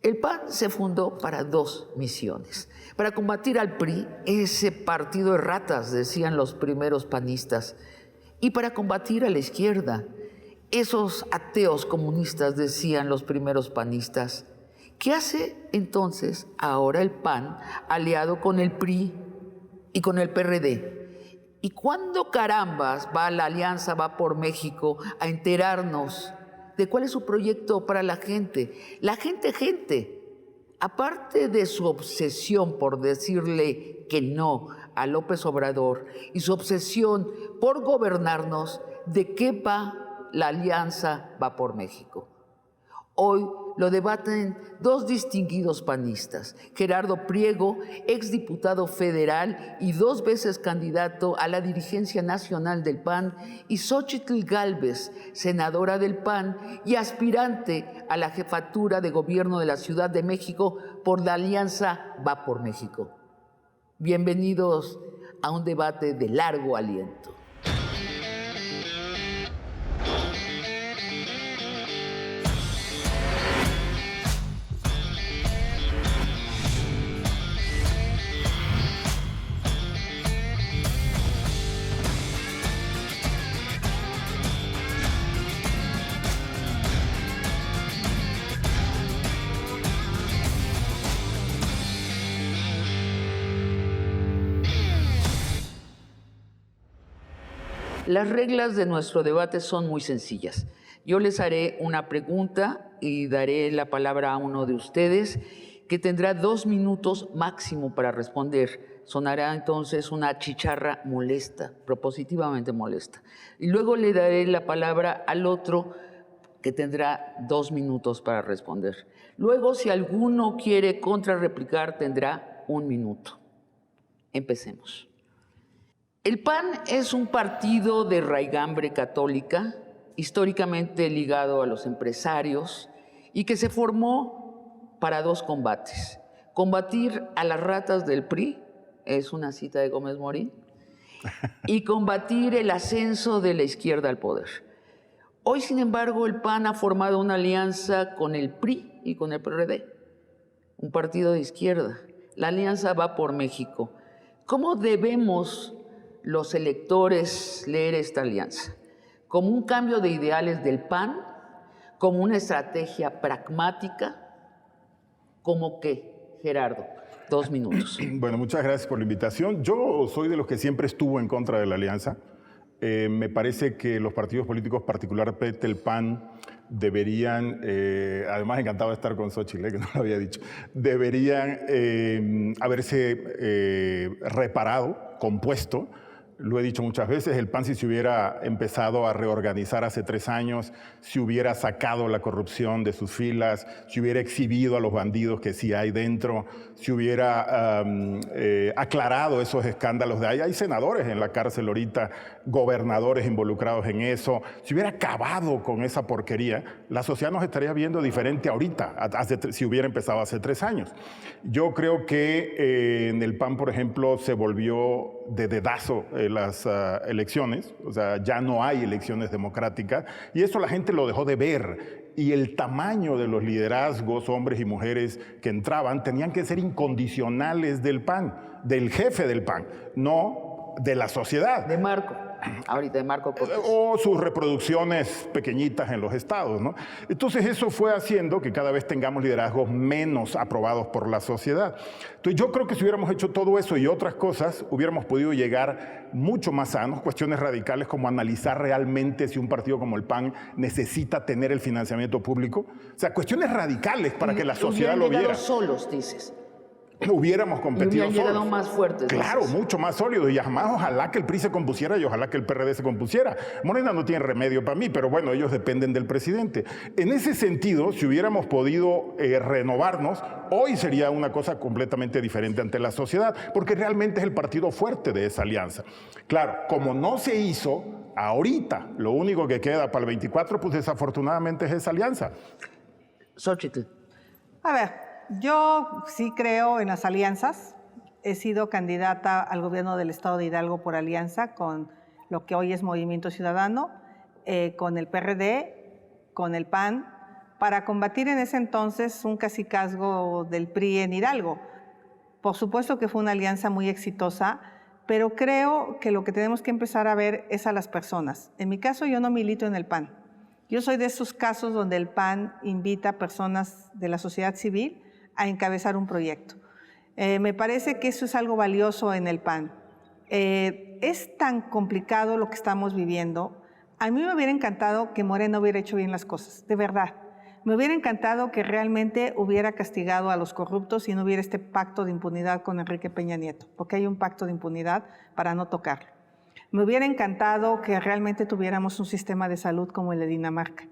El PAN se fundó para dos misiones. Para combatir al PRI, ese partido de ratas, decían los primeros panistas, y para combatir a la izquierda, esos ateos comunistas, decían los primeros panistas. ¿Qué hace entonces ahora el PAN aliado con el PRI y con el PRD? ¿Y cuándo carambas va la Alianza Va por México a enterarnos de cuál es su proyecto para la gente? La gente, aparte de su obsesión por decirle que no a López Obrador y su obsesión por gobernarnos, ¿de qué va la Alianza Va por México? Hoy lo debaten dos distinguidos panistas, Gerardo Priego, exdiputado federal y 2 veces candidato a la dirigencia nacional del PAN, y Xóchitl Gálvez, senadora del PAN y aspirante a la jefatura de gobierno de la Ciudad de México por la Alianza Va por México. Bienvenidos a un debate de largo aliento. Las reglas de nuestro debate son muy sencillas. Yo les haré una pregunta y daré la palabra a uno de ustedes, que tendrá 2 minutos máximo para responder. Sonará entonces una chicharra molesta, propositivamente molesta. Y luego le daré la palabra al otro, que tendrá 2 minutos para responder. Luego, si alguno quiere contrarreplicar, tendrá 1 minuto. Empecemos. El PAN es un partido de raigambre católica, históricamente ligado a los empresarios, y que se formó para 2 combates. Combatir a las ratas del PRI, es una cita de Gómez Morín, y combatir el ascenso de la izquierda al poder. Hoy, sin embargo, el PAN ha formado una alianza con el PRI y con el PRD, un partido de izquierda. La Alianza Va por México. ¿Cómo debemos los electores leer esta alianza? ¿Como un cambio de ideales del PAN? ¿Como una estrategia pragmática? ¿Cómo qué, Gerardo? 2 minutos. Bueno, muchas gracias por la invitación. Yo soy de los que siempre estuvo en contra de la alianza. Me parece que los partidos políticos, particularmente el PAN, deberían, además encantado de estar con Xóchitl, que no lo había dicho, deberían haberse reparado, compuesto. Lo he dicho muchas veces, el PAN, si se hubiera empezado a reorganizar hace 3 años, si hubiera sacado la corrupción de sus filas, si hubiera exhibido a los bandidos que sí hay dentro, si hubiera aclarado esos escándalos de ahí. Hay senadores en la cárcel ahorita, gobernadores involucrados en eso. Si hubiera acabado con esa porquería, la sociedad nos estaría viendo diferente ahorita, si hubiera empezado hace 3 años. Yo creo que en el PAN, por ejemplo, se volvió de dedazo las elecciones, o sea, ya no hay elecciones democráticas, y eso la gente lo dejó de ver. Y el tamaño de los liderazgos, hombres y mujeres que entraban, tenían que ser incondicionales del PAN, del jefe del PAN, no de la sociedad. De Marco, ahorita de Marco Cortés. O sus reproducciones pequeñitas en los estados, ¿no? Entonces eso fue haciendo que cada vez tengamos liderazgos menos aprobados por la sociedad. Entonces yo creo que si hubiéramos hecho todo eso y otras cosas, hubiéramos podido llegar mucho más sanos. Cuestiones radicales como analizar realmente si un partido como el PAN necesita tener el financiamiento público. O sea, cuestiones radicales para que la sociedad lo viera. Solos, dices. Hubiéramos competido solos. Llegado más fuertes. Claro, dices. Mucho más sólido. Y además, ojalá que el PRI se compusiera y ojalá que el PRD se compusiera. Morena no tiene remedio para mí, pero bueno, ellos dependen del presidente. En ese sentido, si hubiéramos podido renovarnos, hoy sería una cosa completamente diferente ante la sociedad, porque realmente es el partido fuerte de esa alianza. Claro, como no se hizo, ahorita lo único que queda para el 24, pues desafortunadamente es esa alianza. Xóchitl. A ver, yo sí creo en las alianzas. He sido candidata al gobierno del estado de Hidalgo por alianza con lo que hoy es Movimiento Ciudadano, con el PRD, con el PAN, para combatir en ese entonces un cacicazgo del PRI en Hidalgo. Por supuesto que fue una alianza muy exitosa, pero creo que lo que tenemos que empezar a ver es a las personas. En mi caso, yo no milito en el PAN. Yo soy de esos casos donde el PAN invita a personas de la sociedad civil a encabezar un proyecto. Me parece que eso es algo valioso en el PAN. Es tan complicado lo que estamos viviendo. A mí me hubiera encantado que Morena hubiera hecho bien las cosas, de verdad. Me hubiera encantado que realmente hubiera castigado a los corruptos y no hubiera este pacto de impunidad con Enrique Peña Nieto, porque hay un pacto de impunidad para no tocarlo. Me hubiera encantado que realmente tuviéramos un sistema de salud como el de Dinamarca.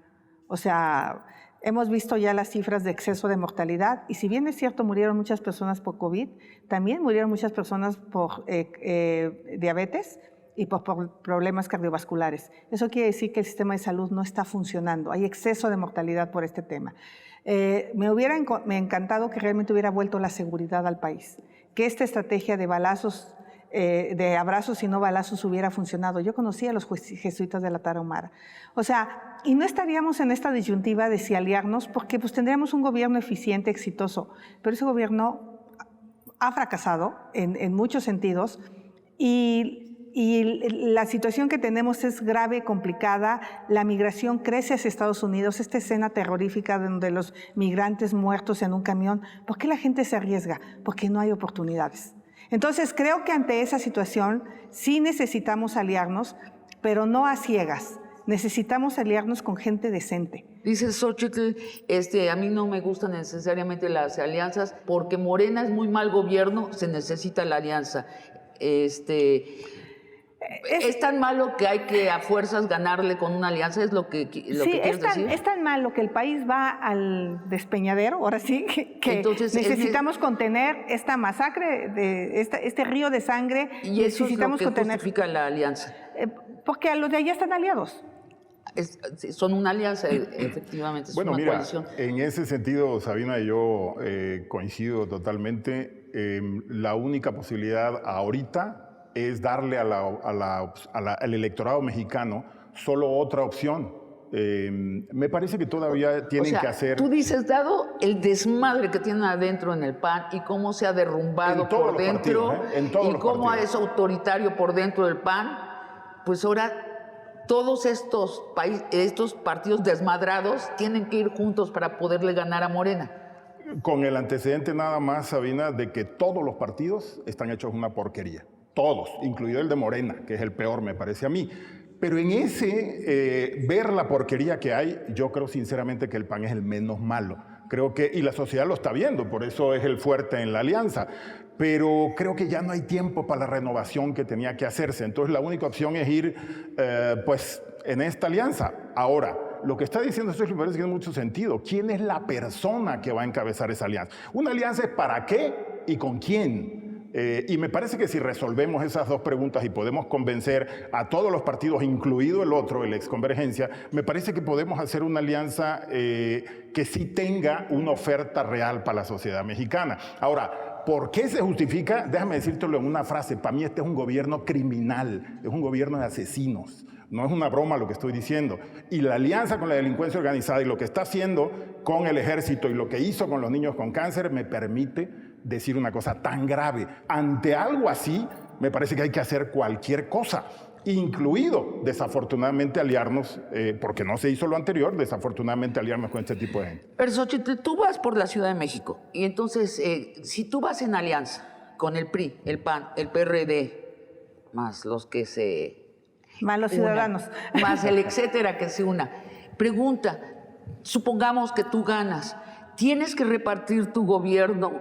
O sea, hemos visto ya las cifras de exceso de mortalidad y si bien es cierto murieron muchas personas por COVID, también murieron muchas personas por diabetes y por problemas cardiovasculares. Eso quiere decir que el sistema de salud no está funcionando, hay exceso de mortalidad por este tema. Me encantado que realmente hubiera vuelto la seguridad al país, que esta estrategia de balazos, de abrazos y no balazos hubiera funcionado. Yo conocí a los jesuitas de la Tarahumara. O sea, y no estaríamos en esta disyuntiva de si aliarnos, porque pues tendríamos un gobierno eficiente, exitoso, pero ese gobierno ha fracasado en muchos sentidos y la situación que tenemos es grave, complicada. La migración crece hacia Estados Unidos, esta escena terrorífica donde los migrantes muertos en un camión. ¿Por qué la gente se arriesga? Porque no hay oportunidades. Entonces, creo que ante esa situación sí necesitamos aliarnos, pero no a ciegas. Necesitamos aliarnos con gente decente. Dice Xochitl, a mí no me gustan necesariamente las alianzas porque Morena es muy mal gobierno, se necesita la alianza. ¿Es tan malo que hay que a fuerzas ganarle con una alianza? ¿Es lo que quieres decir? Es tan malo que el país va al despeñadero, ahora sí, que entonces, necesitamos contener esta masacre, este río de sangre. ¿Y eso es lo que justifica la alianza? Porque a los de allá están aliados. Son una alianza, efectivamente, es una coalición. En ese sentido, Sabina y yo coincido totalmente. La única posibilidad ahorita es darle al electorado mexicano solo otra opción. Me parece que todavía tienen que hacer... Tú dices, dado el desmadre que tienen adentro en el PAN y cómo se ha derrumbado por dentro y cómo es autoritario por dentro del PAN, pues ahora todos estos partidos desmadrados tienen que ir juntos para poderle ganar a Morena. Con el antecedente nada más, Sabina, de que todos los partidos están hechos una porquería. Todos, incluido el de Morena, que es el peor, me parece a mí. Pero en ese ver la porquería que hay, yo creo sinceramente que el PAN es el menos malo. Creo que, y la sociedad lo está viendo, por eso es el fuerte en la alianza. Pero creo que ya no hay tiempo para la renovación que tenía que hacerse. Entonces la única opción es ir pues, en esta alianza. Ahora, lo que está diciendo esto me parece que tiene mucho sentido. ¿Quién es la persona que va a encabezar esa alianza? Una alianza es para qué y con quién. Y me parece que si resolvemos esas dos preguntas y podemos convencer a todos los partidos, incluido el otro, el Exconvergencia, me parece que podemos hacer una alianza que sí tenga una oferta real para la sociedad mexicana. Ahora, ¿por qué se justifica? Déjame decírtelo en una frase. Para mí este es un gobierno criminal, es un gobierno de asesinos. No es una broma lo que estoy diciendo. Y la alianza con la delincuencia organizada y lo que está haciendo con el ejército y lo que hizo con los niños con cáncer me permite decir una cosa tan grave. Ante algo así, me parece que hay que hacer cualquier cosa, incluido, desafortunadamente, aliarnos, porque no se hizo lo anterior, desafortunadamente aliarnos con este tipo de gente. Pero Xochitl, tú vas por la Ciudad de México y entonces, si tú vas en alianza con el PRI, el PAN, el PRD, más los que se... Más los ciudadanos. Más el etcétera que se una. Pregunta, supongamos que tú ganas, ¿tienes que repartir tu gobierno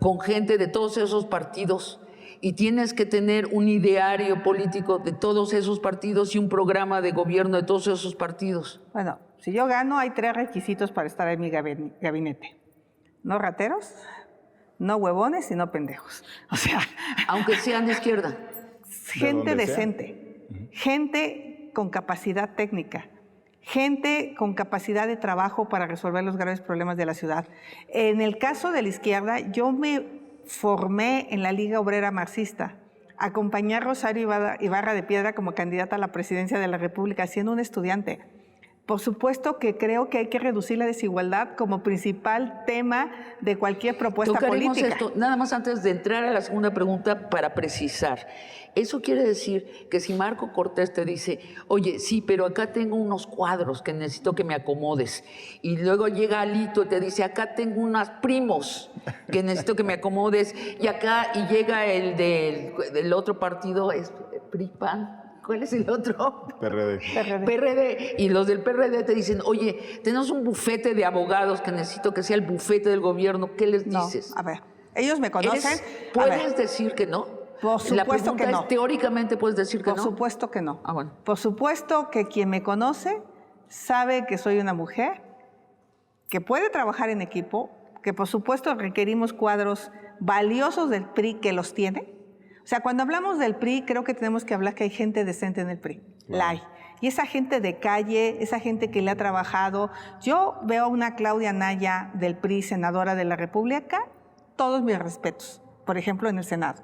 con gente de todos esos partidos y tienes que tener un ideario político de todos esos partidos y un programa de gobierno de todos esos partidos? Bueno, si yo gano, hay 3 requisitos para estar en mi gabinete. No rateros, no huevones y no pendejos. O sea... Aunque sean de izquierda. Gente decente, gente con capacidad técnica, gente con capacidad de trabajo para resolver los graves problemas de la ciudad. En el caso de la izquierda, yo me formé en la Liga Obrera Marxista. Acompañé a Rosario Ibarra de Piedra como candidata a la presidencia de la República siendo un estudiante. Por supuesto que creo que hay que reducir la desigualdad como principal tema de cualquier propuesta Tocaremos política. esto, nada más antes de entrar a la segunda pregunta para precisar. Eso quiere decir que si Marco Cortés te dice, oye, sí, pero acá tengo unos cuadros que necesito que me acomodes, y luego llega Alito y te dice, acá tengo unos primos que necesito que me acomodes, y acá, y llega el del otro partido, es PRI-PAN. ¿Cuál es el otro? PRD. PRD. Y los del PRD te dicen, oye, tenemos un bufete de abogados que necesito que sea el bufete del gobierno. ¿Qué les dices? No, a ver, ellos me conocen. ¿Puedes decir que no? Por supuesto que no. Es, teóricamente puedes decir que no. Por supuesto que no. Ah, bueno. Por supuesto que quien me conoce sabe que soy una mujer que puede trabajar en equipo, que por supuesto requerimos cuadros valiosos del PRI que los tiene. O sea, cuando hablamos del PRI, creo que tenemos que hablar que hay gente decente en el PRI. Wow. La hay. Y esa gente de calle, esa gente que le ha trabajado. Yo veo a una Claudia Naya del PRI, senadora de la República, todos mis respetos, por ejemplo, en el Senado.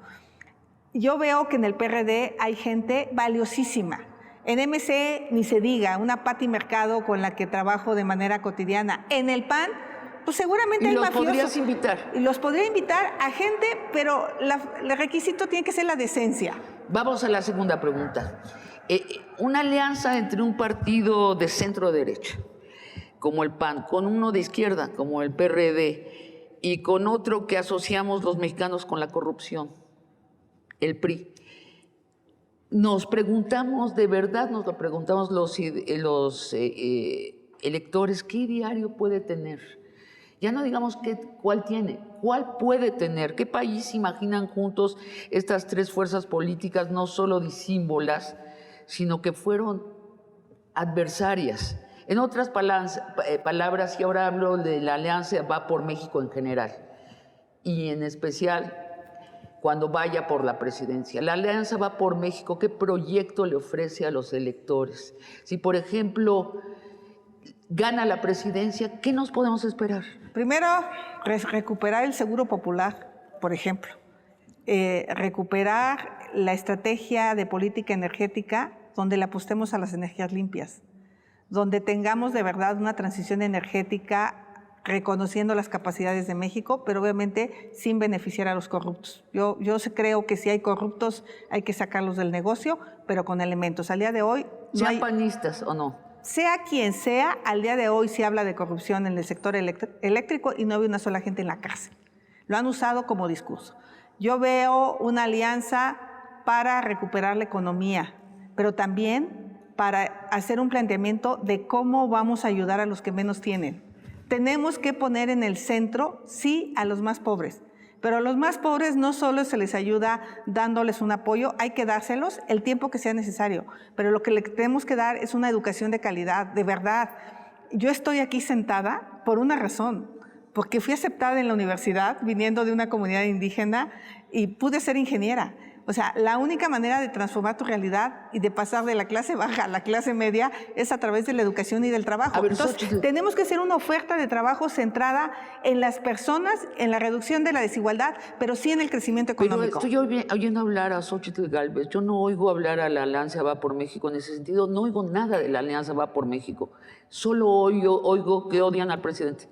Yo veo que en el PRD hay gente valiosísima. En MC, ni se diga, una Pati Mercado con la que trabajo de manera cotidiana. En el PAN, pues seguramente hay mafiosos. ¿Y los podrías invitar? Y los podría invitar a gente, pero el requisito tiene que ser la decencia. Vamos a la segunda pregunta. Una alianza entre un partido de centro derecha, como el PAN, con uno de izquierda, como el PRD, y con otro que asociamos los mexicanos con la corrupción, el PRI. Nos preguntamos, de verdad nos lo preguntamos los electores, ¿qué diario puede tener? Ya no digamos cuál tiene, cuál puede tener, qué país imaginan juntos estas tres fuerzas políticas, no solo disímbolas, sino que fueron adversarias. En otras palabras, y ahora hablo de la alianza Va por México en general, y en especial cuando vaya por la presidencia. La alianza Va por México, ¿qué proyecto le ofrece a los electores? Si, por ejemplo, gana la presidencia, ¿qué nos podemos esperar? Primero, recuperar el seguro popular, por ejemplo. Recuperar la estrategia de política energética donde le apostemos a las energías limpias, donde tengamos de verdad una transición energética reconociendo las capacidades de México, pero obviamente sin beneficiar a los corruptos. Yo creo que si hay corruptos hay que sacarlos del negocio, pero con elementos. Al día de hoy... ¿Sean panistas o no? Sea quien sea, al día de hoy se habla de corrupción en el sector eléctrico y no veo una sola gente en la cárcel. Lo han usado como discurso. Yo veo una alianza para recuperar la economía, pero también para hacer un planteamiento de cómo vamos a ayudar a los que menos tienen. Tenemos que poner en el centro, sí, a los más pobres, pero a los más pobres no solo se les ayuda dándoles un apoyo, hay que dárselos el tiempo que sea necesario, pero lo que le tenemos que dar es una educación de calidad, de verdad. Yo estoy aquí sentada por una razón, porque fui aceptada en la universidad viniendo de una comunidad indígena y pude ser ingeniera. O sea, la única manera de transformar tu realidad y de pasar de la clase baja a la clase media es a través de la educación y del trabajo. Entonces, tenemos que hacer una oferta de trabajo centrada en las personas, en la reducción de la desigualdad, pero sí en el crecimiento económico. Pero estoy oyendo hablar a Xóchitl Gálvez. Yo no oigo hablar a la Alianza Va por México en ese sentido. No oigo nada de la Alianza Va por México. Solo oigo que odian al presidente.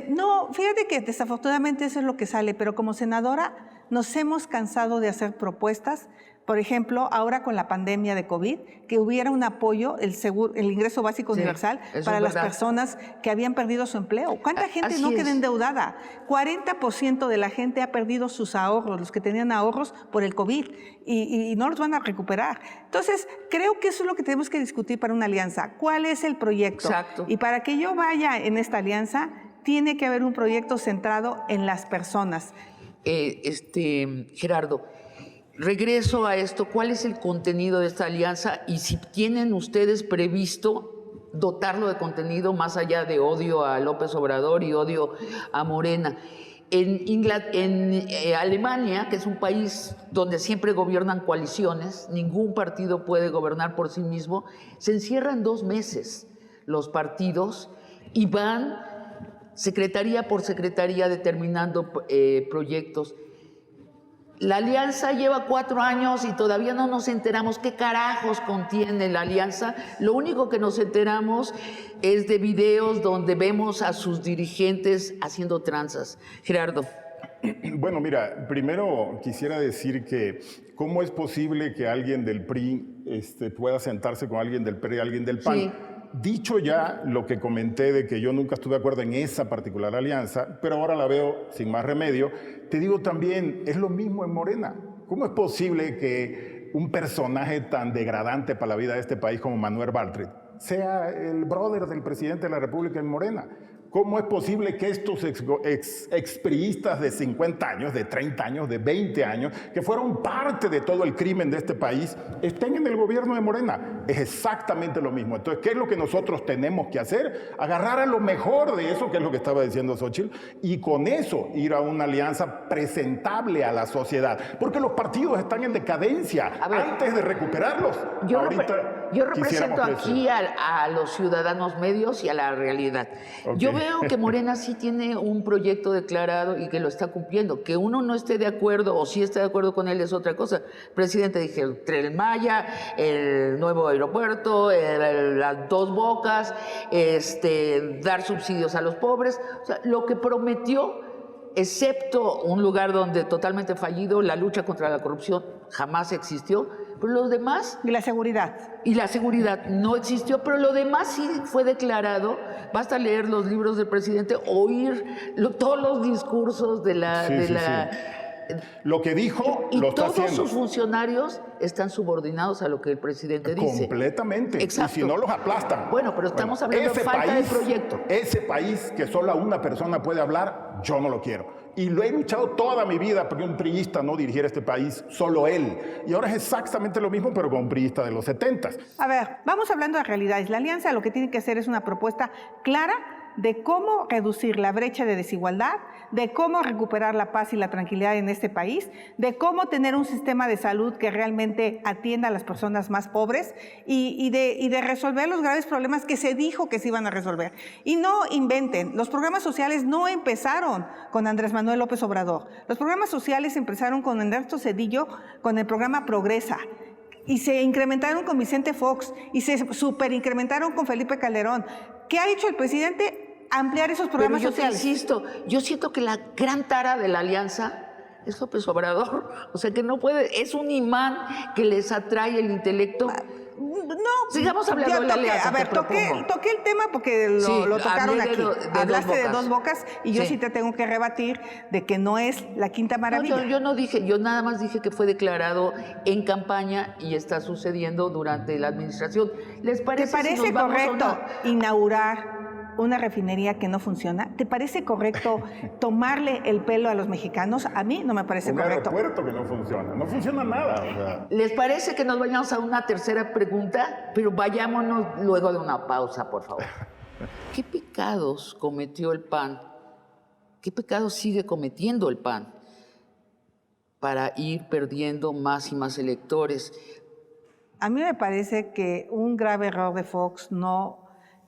No, fíjate que desafortunadamente eso es lo que sale, pero como senadora nos hemos cansado de hacer propuestas, por ejemplo, ahora con la pandemia de COVID, que hubiera un apoyo, el ingreso básico universal para las personas que habían perdido su empleo. ¿Cuánta gente no queda endeudada? 40% de la gente ha perdido sus ahorros, los que tenían ahorros por el COVID, y no los van a recuperar. Entonces, creo que eso es lo que tenemos que discutir para una alianza. ¿Cuál es el proyecto? Exacto. Y para que yo vaya en esta alianza, tiene que haber un proyecto centrado en las personas. Gerardo, regreso a esto. ¿Cuál es el contenido de esta alianza? Y si tienen ustedes previsto dotarlo de contenido más allá de odio a López Obrador y odio a Morena. En Alemania, que es un país donde siempre gobiernan coaliciones, ningún partido puede gobernar por sí mismo, se encierran 2 meses los partidos y van secretaría por secretaría determinando proyectos. La alianza lleva 4 años y todavía no nos enteramos qué carajos contiene la alianza. Lo único que nos enteramos es de videos donde vemos a sus dirigentes haciendo tranzas. Gerardo. Bueno, mira, primero quisiera decir que ¿cómo es posible que alguien del PRI pueda sentarse con alguien del PRI y alguien del PAN? Sí. Dicho ya lo que comenté de que yo nunca estuve de acuerdo en esa particular alianza, pero ahora la veo sin más remedio, te digo también, es lo mismo en Morena. ¿Cómo es posible que un personaje tan degradante para la vida de este país como Manuel Bartlett sea el brother del presidente de la República en Morena? ¿Cómo es posible que estos expriistas de 50 años, de 30 años, de 20 años, que fueron parte de todo el crimen de este país, estén en el gobierno de Morena? Es exactamente lo mismo. Entonces, ¿qué es lo que nosotros tenemos que hacer? Agarrar a lo mejor de eso, que es lo que estaba diciendo Xóchitl, y con eso ir a una alianza presentable a la sociedad. Porque los partidos están en decadencia. Antes de recuperarlos. Yo represento aquí a los ciudadanos medios y a la realidad. Okay. Yo veo que Morena sí tiene un proyecto declarado y que lo está cumpliendo. Que uno no esté de acuerdo o sí esté de acuerdo con él es otra cosa. Presidente, dije, el Tren Maya, el nuevo aeropuerto, las 2 bocas, dar subsidios a los pobres. O sea, lo que prometió, excepto un lugar donde totalmente fallido, la lucha contra la corrupción jamás existió. Pero los demás... Y la seguridad. Y la seguridad no existió, pero lo demás sí fue declarado. Basta leer los libros del presidente, oír todos los discursos de la... Lo que dijo, y lo está haciendo. Todos sus funcionarios están subordinados a lo que el presidente dice. Completamente. Exacto. Y si no, los aplastan. Bueno, pero estamos hablando de falta de proyecto. Ese país que solo una persona puede hablar, yo no lo quiero. Y lo he luchado toda mi vida porque un priista no dirigiera este país, solo él. Y ahora es exactamente lo mismo, pero con un priista de los 70s. A ver, vamos hablando de realidades. La alianza lo que tiene que hacer es una propuesta clara de cómo reducir la brecha de desigualdad, de cómo recuperar la paz y la tranquilidad en este país, de cómo tener un sistema de salud que realmente atienda a las personas más pobres y de resolver los graves problemas que se dijo que se iban a resolver. Y no inventen, los programas sociales no empezaron con Andrés Manuel López Obrador. Los programas sociales empezaron con Ernesto Zedillo, con el programa Progresa. Y se incrementaron con Vicente Fox y se superincrementaron con Felipe Calderón. ¿Qué ha hecho el presidente? Ampliar esos programas sociales. Te insisto, yo siento que la gran tara de la alianza es López Obrador. O sea que no puede, es un imán que les atrae el intelecto. No, sigamos hablando de la alianza. A ver, toqué el tema porque lo tocaron aquí. Hablaste de 2 bocas y yo sí te tengo que rebatir de que no es la quinta maravilla. No, yo no dije, yo nada más dije que fue declarado en campaña y está sucediendo durante la administración. ¿Les parece? ¿Te parece correcto inaugurar una refinería que no funciona? ¿Te parece correcto tomarle el pelo a los mexicanos? A mí no me parece correcto. Un aeropuerto que no funciona nada. O sea. ¿Les parece que nos vayamos a una tercera pregunta? Pero vayámonos luego de una pausa, por favor. ¿Qué pecados cometió el PAN? ¿Qué pecados sigue cometiendo el PAN para ir perdiendo más y más electores? A mí me parece que un grave error de Fox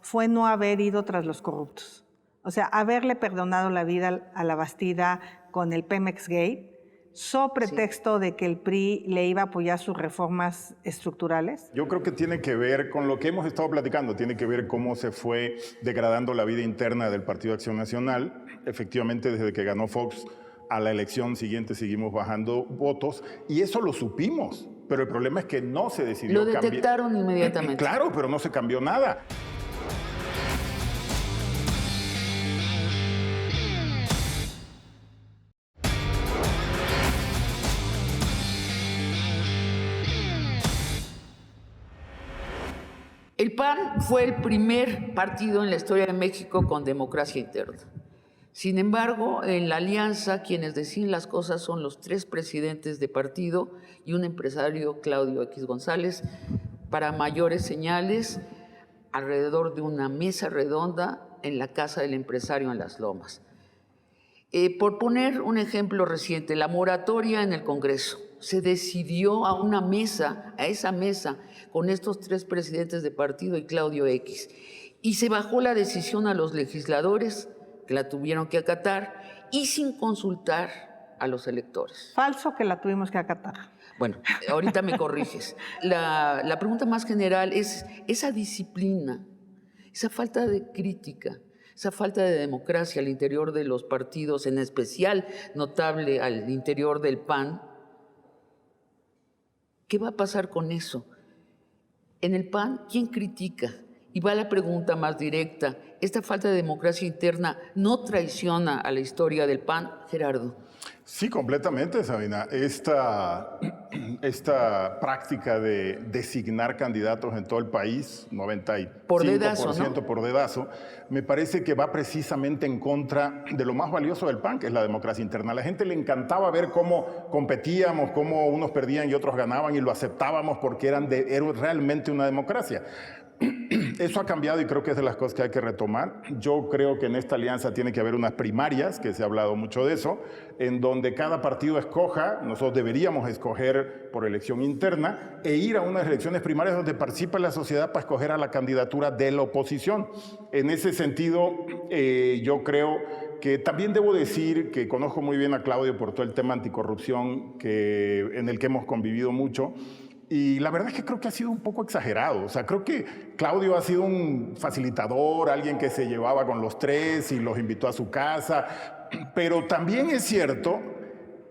fue no haber ido tras los corruptos. O sea, haberle perdonado la vida a la Bastida con el Pemex Gate, so pretexto de que el PRI le iba a apoyar sus reformas estructurales. Yo creo que tiene que ver con lo que hemos estado platicando, tiene que ver cómo se fue degradando la vida interna del Partido Acción Nacional. Efectivamente, desde que ganó Fox, a la elección siguiente seguimos bajando votos y eso lo supimos, pero el problema es que no se decidió cambiar. Lo detectaron inmediatamente. Claro, pero no se cambió nada. El PAN fue el primer partido en la historia de México con democracia interna. Sin embargo, en la alianza, quienes deciden las cosas son los 3 presidentes de partido y un empresario, Claudio X González, para mayores señales, alrededor de una mesa redonda en la casa del empresario en Las Lomas. Por poner un ejemplo reciente, la moratoria en el Congreso. Se decidió a esa mesa, con estos 3 presidentes de partido y Claudio X. Y se bajó la decisión a los legisladores, que la tuvieron que acatar, y sin consultar a los electores. Falso que la tuvimos que acatar. Bueno, ahorita me corriges. La pregunta más general es esa disciplina, esa falta de crítica, esa falta de democracia al interior de los partidos, en especial notable al interior del PAN. ¿Qué va a pasar con eso? En el PAN, ¿quién critica? Y va la pregunta más directa. ¿Esta falta de democracia interna no traiciona a la historia del PAN, Gerardo? Sí, completamente, Sabina. Esta práctica de designar candidatos en todo el país, 95% por dedazo, ¿no? por dedazo, me parece que va precisamente en contra de lo más valioso del PAN, que es la democracia interna. A la gente le encantaba ver cómo competíamos, cómo unos perdían y otros ganaban, y lo aceptábamos porque era realmente una democracia. Eso ha cambiado y creo que es de las cosas que hay que retomar. Yo creo que en esta alianza tiene que haber unas primarias, que se ha hablado mucho de eso, en donde cada partido escoja, nosotros deberíamos escoger por elección interna, e ir a unas elecciones primarias donde participa la sociedad para escoger a la candidatura de la oposición. En ese sentido, yo creo que también debo decir que conozco muy bien a Claudio por todo el tema anticorrupción en el que hemos convivido mucho. Y la verdad es que creo que ha sido un poco exagerado. O sea, creo que Claudio ha sido un facilitador, alguien que se llevaba con los tres y los invitó a su casa. Pero también es cierto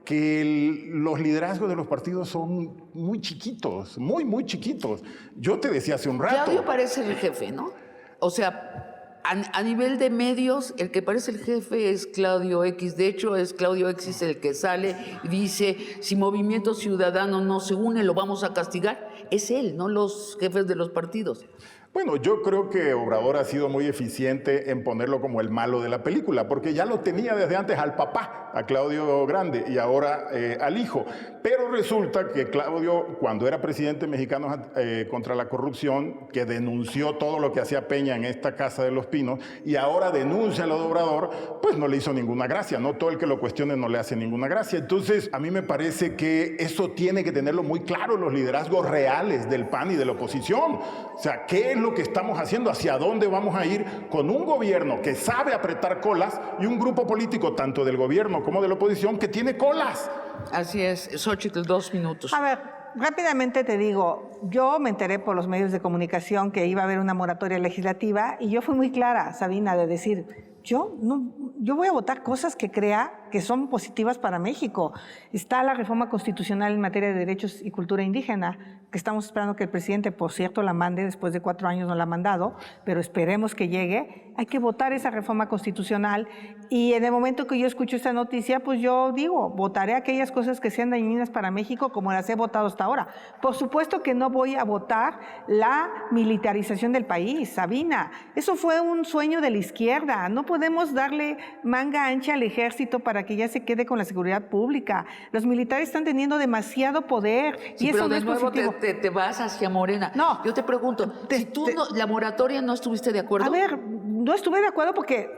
que los liderazgos de los partidos son muy chiquitos, muy chiquitos. Yo te decía hace un rato... Claudio parece el jefe, ¿no? O sea, a nivel de medios, el que parece el jefe es Claudio X. De hecho, es Claudio X el que sale y dice, si Movimiento Ciudadano no se une, lo vamos a castigar. Es él, no los jefes de los partidos. Bueno, yo creo que Obrador ha sido muy eficiente en ponerlo como el malo de la película, porque ya lo tenía desde antes al papá, a Claudio Grande, y ahora al hijo. Pero resulta que Claudio, cuando era presidente mexicano contra la corrupción, que denunció todo lo que hacía Peña en esta Casa de los Pinos, y ahora denuncia lo de Obrador, pues no le hizo ninguna gracia, ¿no? Todo el que lo cuestione no le hace ninguna gracia. Entonces, a mí me parece que eso tiene que tenerlo muy claro los liderazgos reales del PAN y de la oposición. O sea, ¿qué es lo que estamos haciendo? ¿Hacia dónde vamos a ir con un gobierno que sabe apretar colas y un grupo político, tanto del gobierno como de la oposición, que tiene colas? Así es. Xóchitl, 2 minutos. A ver, rápidamente te digo, yo me enteré por los medios de comunicación que iba a haber una moratoria legislativa y yo fui muy clara, Sabina, de decir, yo voy a votar cosas que crea que son positivas para México. Está la reforma constitucional en materia de derechos y cultura indígena, que estamos esperando que el presidente, por cierto, la mande, después de 4 años no la ha mandado, pero esperemos que llegue. Hay que votar esa reforma constitucional y en el momento que yo escucho esta noticia, pues yo digo, votaré aquellas cosas que sean dañinas para México como las he votado hasta ahora. Por supuesto que no voy a votar la militarización del país, Sabina. Eso fue un sueño de la izquierda. No podemos darle manga ancha al ejército para que ya se quede con la seguridad pública. Los militares están teniendo demasiado poder sí, y eso no es positivo. Te vas hacia Morena. No. Yo te pregunto, si tú la moratoria no estuviste de acuerdo. A ver, no estuve de acuerdo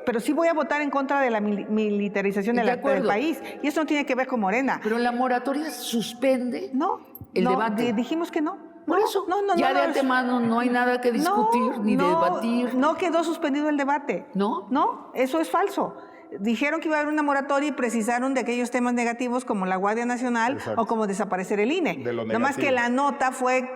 pero sí voy a votar en contra de la militarización del país. Y eso no tiene que ver con Morena. Pero la moratoria suspende el no, debate. Dijimos que no. Por eso, ya de antemano no hay nada que discutir ni debatir. No quedó suspendido el debate. ¿No? No, eso es falso. Dijeron que iba a haber una moratoria y precisaron de aquellos temas negativos como la Guardia Nacional o como desaparecer el INE. Nada más que la nota fue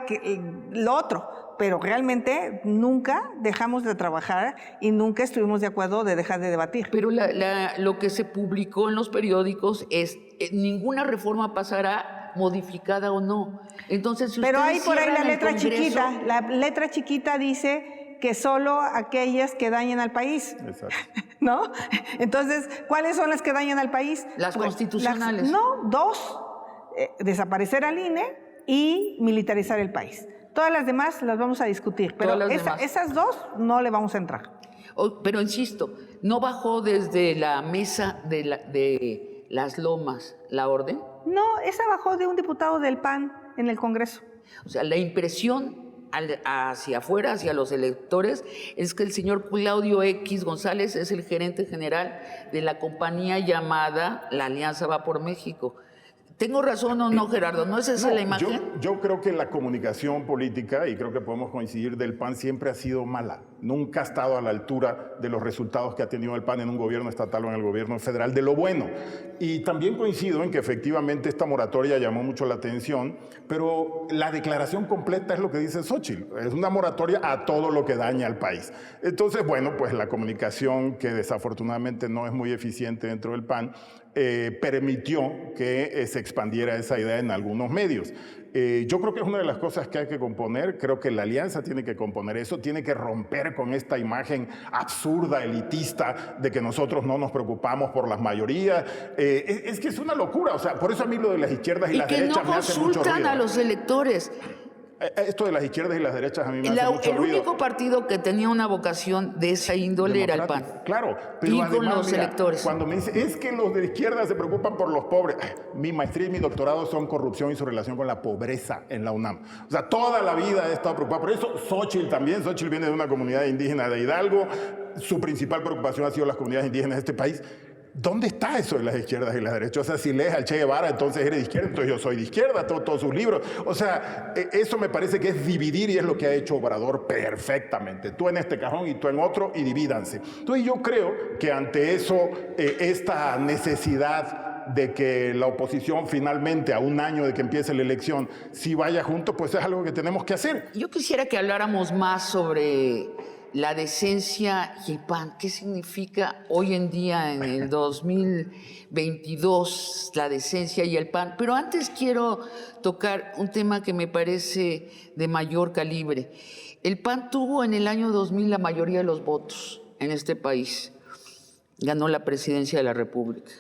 lo otro, pero realmente nunca dejamos de trabajar y nunca estuvimos de acuerdo de dejar de debatir. Pero lo que se publicó en los periódicos es ninguna reforma pasará modificada o no. Entonces, si pero hay por ahí la letra Congreso, chiquita. La letra chiquita dice que solo aquellas que dañen al país. Exacto. ¿No? Entonces, ¿cuáles son las que dañan al país? Las constitucionales. No, 2. Desaparecer al INE y militarizar el país. Todas las demás las vamos a discutir, pero esas 2 no le vamos a entrar. Pero insisto, ¿no bajó desde la mesa de Las Lomas la orden? No, esa bajó de un diputado del PAN en el Congreso. O sea, la impresión hacia afuera, hacia los electores, es que el señor Claudio X González es el gerente general de la compañía llamada La Alianza Va por México. ¿Tengo razón o no, Gerardo? ¿No es esa la imagen? Yo creo que la comunicación política, y creo que podemos coincidir, del PAN siempre ha sido mala. Nunca ha estado a la altura de los resultados que ha tenido el PAN en un gobierno estatal o en el gobierno federal, de lo bueno. Y también coincido en que efectivamente esta moratoria llamó mucho la atención, pero la declaración completa es lo que dice Xóchitl. Es una moratoria a todo lo que daña al país. Entonces, bueno, pues la comunicación, que desafortunadamente no es muy eficiente dentro del PAN, permitió que se expandiera esa idea en algunos medios. Yo creo que es una de las cosas que hay que componer. Creo que la alianza tiene que componer eso, tiene que romper con esta imagen absurda, elitista, de que nosotros no nos preocupamos por las mayorías. Es que es una locura. O sea, por eso a mí lo de las izquierdas y las derechas me hace mucho ruido. Y que no consultan a los electores. Esto de las izquierdas y las derechas a mí me hace mucho ruido. El único partido que tenía una vocación de esa índole era el PAN. Claro, pero y además, con los electores. Cuando me dice, es que los de izquierda se preocupan por los pobres. Mi maestría y mi doctorado son corrupción y su relación con la pobreza en la UNAM. O sea, toda la vida he estado preocupado. Por eso Xóchitl también. Xóchitl viene de una comunidad indígena de Hidalgo. Su principal preocupación ha sido las comunidades indígenas de este país. ¿Dónde está eso de las izquierdas y las derechas? O sea, si lees al Che Guevara, entonces eres de izquierda, entonces yo soy de izquierda, todos sus libros. O sea, eso me parece que es dividir, y es lo que ha hecho Obrador perfectamente. Tú en este cajón y tú en otro, y divídanse. Entonces yo creo que ante eso, esta necesidad de que la oposición finalmente, a un año de que empiece la elección, sí vaya juntos, pues es algo que tenemos que hacer. Yo quisiera que habláramos más sobre la decencia y el PAN. ¿Qué significa hoy en día, en el 2022, la decencia y el PAN? Pero antes quiero tocar un tema que me parece de mayor calibre. El PAN tuvo en el año 2000 la mayoría de los votos en este país. Ganó la presidencia de la República.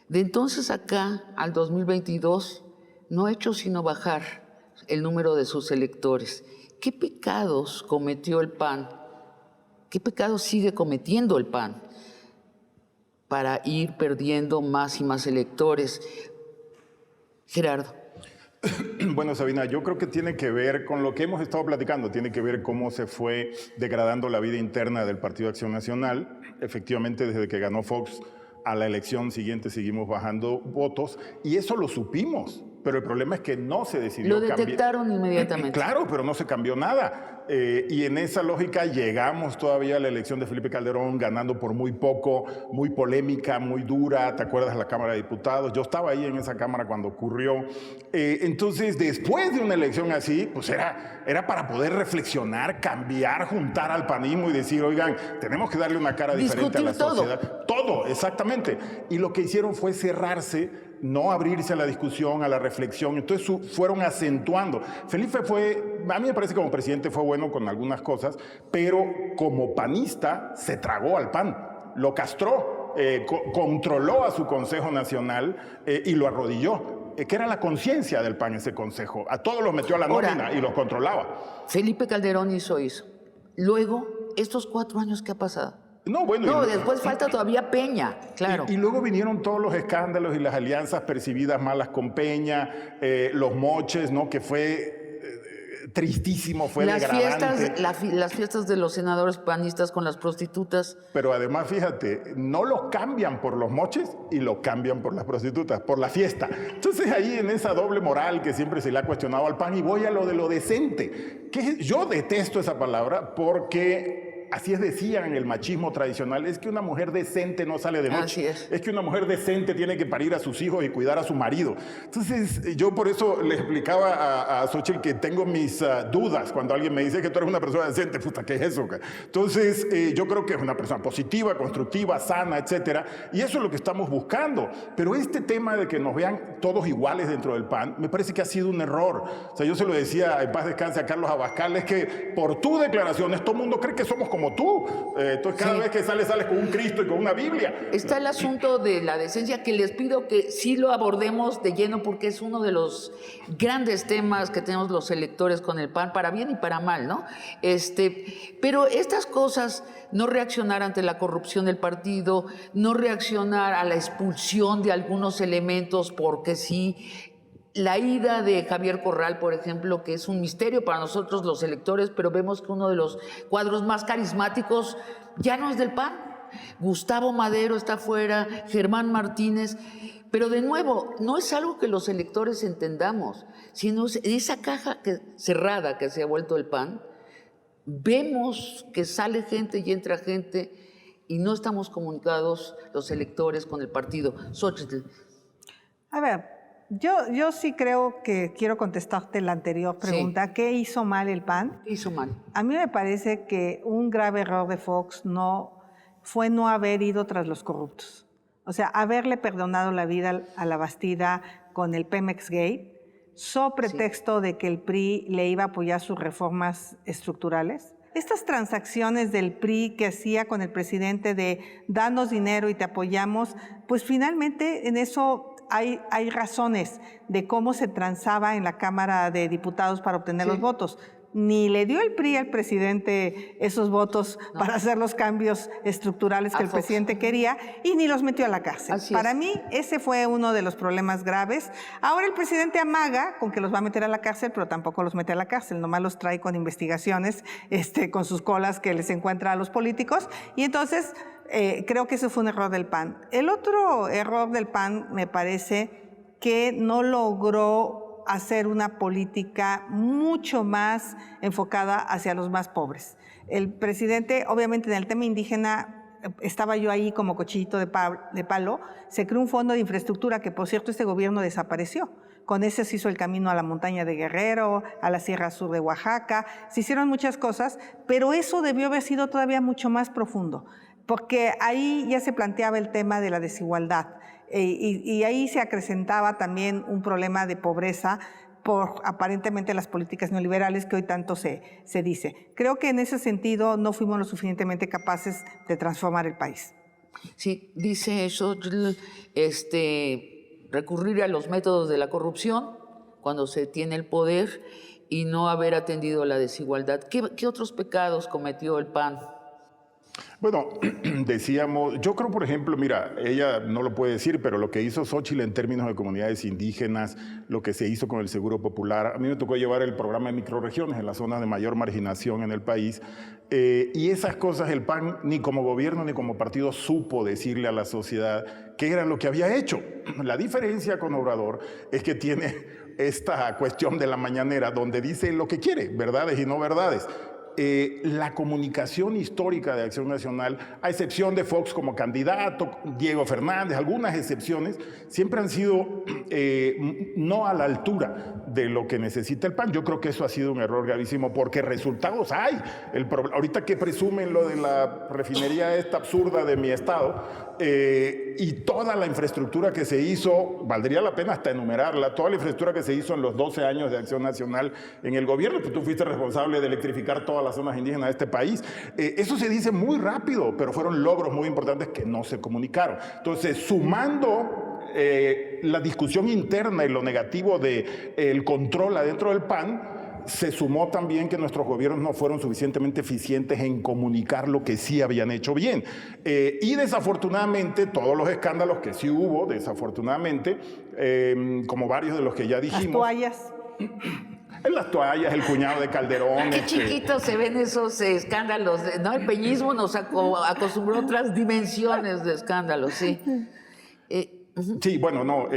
De entonces acá, al 2022, no ha hecho sino bajar el número de sus electores. ¿Qué pecados cometió el PAN? ¿Qué pecado sigue cometiendo el PAN para ir perdiendo más y más electores? Gerardo. Bueno, Sabina, yo creo que tiene que ver con lo que hemos estado platicando, tiene que ver cómo se fue degradando la vida interna del Partido Acción Nacional. Efectivamente, desde que ganó Fox, a la elección siguiente seguimos bajando votos, y eso lo supimos, pero el problema es que no se decidió cambiar. Lo detectaron inmediatamente. Claro, pero no se cambió nada. Y en esa lógica llegamos todavía a la elección de Felipe Calderón ganando por muy poco, muy polémica, muy dura. ¿Te acuerdas de la Cámara de Diputados? Yo estaba ahí en esa Cámara cuando ocurrió. Entonces, después de una elección así, pues era para poder reflexionar, cambiar, juntar al panismo y decir, oigan, tenemos que darle una cara diferente a la sociedad. Todo, exactamente. Y lo que hicieron fue cerrarse, no abrirse a la discusión, a la reflexión. Entonces fueron acentuando. Felipe a mí me parece que como presidente fue bueno con algunas cosas, pero como panista se tragó al PAN, lo castró, controló a su Consejo Nacional y lo arrodilló. Que era la conciencia del PAN ese consejo. A todos los metió a la nómina y los controlaba. Felipe Calderón hizo eso. Luego, estos 4 años, ¿qué ha pasado? No, después falta todavía Peña, claro. Y luego vinieron todos los escándalos y las alianzas percibidas malas con Peña, los moches, ¿no? Que fue tristísimo, fue degradante. Las fiestas de los senadores panistas con las prostitutas. Pero además, fíjate, no los cambian por los moches y lo cambian por las prostitutas, por la fiesta. Entonces ahí en esa doble moral que siempre se le ha cuestionado al PAN, y voy a lo de lo decente. Yo detesto esa palabra porque así decían en el machismo tradicional, es que una mujer decente no sale de noche. Así es. Es que una mujer decente tiene que parir a sus hijos y cuidar a su marido. Entonces, yo por eso le explicaba a Xóchitl que tengo mis dudas cuando alguien me dice que tú eres una persona decente. Puta, ¿qué es eso? Entonces, yo creo que es una persona positiva, constructiva, sana, etcétera. Y eso es lo que estamos buscando. Pero este tema de que nos vean todos iguales dentro del PAN, me parece que ha sido un error. O sea, yo se lo decía, en paz descanse, a Carlos Abascal, es que por tus declaraciones todo el mundo cree que somos como tú. Entonces cada vez que sales con un Cristo y con una Biblia. Está el asunto de la decencia, que les pido que sí lo abordemos de lleno, porque es uno de los grandes temas que tenemos los electores con el PAN, para bien y para mal, ¿no? Pero estas cosas, no reaccionar ante la corrupción del partido, no reaccionar a la expulsión de algunos elementos porque sí. La ida de Javier Corral, por ejemplo, que es un misterio para nosotros los electores, pero vemos que uno de los cuadros más carismáticos ya no es del PAN. Gustavo Madero está fuera, Germán Martínez. Pero de nuevo, no es algo que los electores entendamos, sino esa caja cerrada que se ha vuelto el PAN, vemos que sale gente y entra gente y no estamos comunicados los electores con el partido. Xóchitl. A ver, yo sí creo que quiero contestarte la anterior pregunta. Sí. ¿Qué hizo mal el PAN? ¿Qué hizo mal? A mí me parece que un grave error de Fox fue no haber ido tras los corruptos. O sea, haberle perdonado la vida a la Bastida con el Pemex Gate, so pretexto de que el PRI le iba a apoyar sus reformas estructurales. Estas transacciones del PRI que hacía con el presidente de danos dinero y te apoyamos, pues finalmente en eso hay razones de cómo se transaba en la Cámara de Diputados para obtener los votos. Ni le dio el PRI al presidente esos votos para hacer los cambios estructurales que el presidente quería y ni los metió a la cárcel. Para mí, ese fue uno de los problemas graves. Ahora el presidente amaga con que los va a meter a la cárcel, pero tampoco los mete a la cárcel, nomás los trae con investigaciones, con sus colas que les encuentra a los políticos. Y entonces, creo que ese fue un error del PAN. El otro error del PAN me parece que no logró hacer una política mucho más enfocada hacia los más pobres. El presidente, obviamente en el tema indígena, estaba yo ahí como cochillito de palo, se creó un fondo de infraestructura que, por cierto, este gobierno desapareció. Con ese se hizo el camino a la montaña de Guerrero, a la Sierra Sur de Oaxaca, se hicieron muchas cosas, pero eso debió haber sido todavía mucho más profundo, porque ahí ya se planteaba el tema de la desigualdad. Y ahí se acrecentaba también un problema de pobreza por aparentemente las políticas neoliberales que hoy tanto se dice. Creo que en ese sentido no fuimos lo suficientemente capaces de transformar el país. Sí, dice eso, recurrir a los métodos de la corrupción cuando se tiene el poder y no haber atendido la desigualdad. ¿Qué otros pecados cometió el PAN? Bueno, decíamos, yo creo, por ejemplo, mira, ella no lo puede decir, pero lo que hizo Xóchitl en términos de comunidades indígenas, lo que se hizo con el Seguro Popular, a mí me tocó llevar el programa de microrregiones en las zonas de mayor marginación en el país, y esas cosas el PAN ni como gobierno ni como partido supo decirle a la sociedad qué era lo que había hecho. La diferencia con Obrador es que tiene esta cuestión de la mañanera donde dice lo que quiere, verdades y no verdades. La comunicación histórica de Acción Nacional, a excepción de Fox como candidato, Diego Fernández, algunas excepciones, siempre han sido no a la altura de lo que necesita el PAN. Yo creo que eso ha sido un error gravísimo porque resultados hay. Ahorita que presumen lo de la refinería esta absurda de mi estado y toda la infraestructura que se hizo, valdría la pena hasta enumerarla, toda la infraestructura que se hizo en los 12 años de Acción Nacional en el gobierno, pues tú fuiste responsable de electrificar todas las zonas indígenas de este país. Eso se dice muy rápido, pero fueron logros muy importantes que no se comunicaron. Entonces, sumando la discusión interna y lo negativo del control adentro del PAN, se sumó también que nuestros gobiernos no fueron suficientemente eficientes en comunicar lo que sí habían hecho bien. Y desafortunadamente, todos los escándalos que sí hubo, desafortunadamente, como varios de los que ya dijimos. Las toallas. En las toallas, el cuñado de Calderón. Qué chiquitos se ven esos escándalos, ¿no? El peñismo nos acostumbró a otras dimensiones de escándalos, sí. Sí, bueno, no.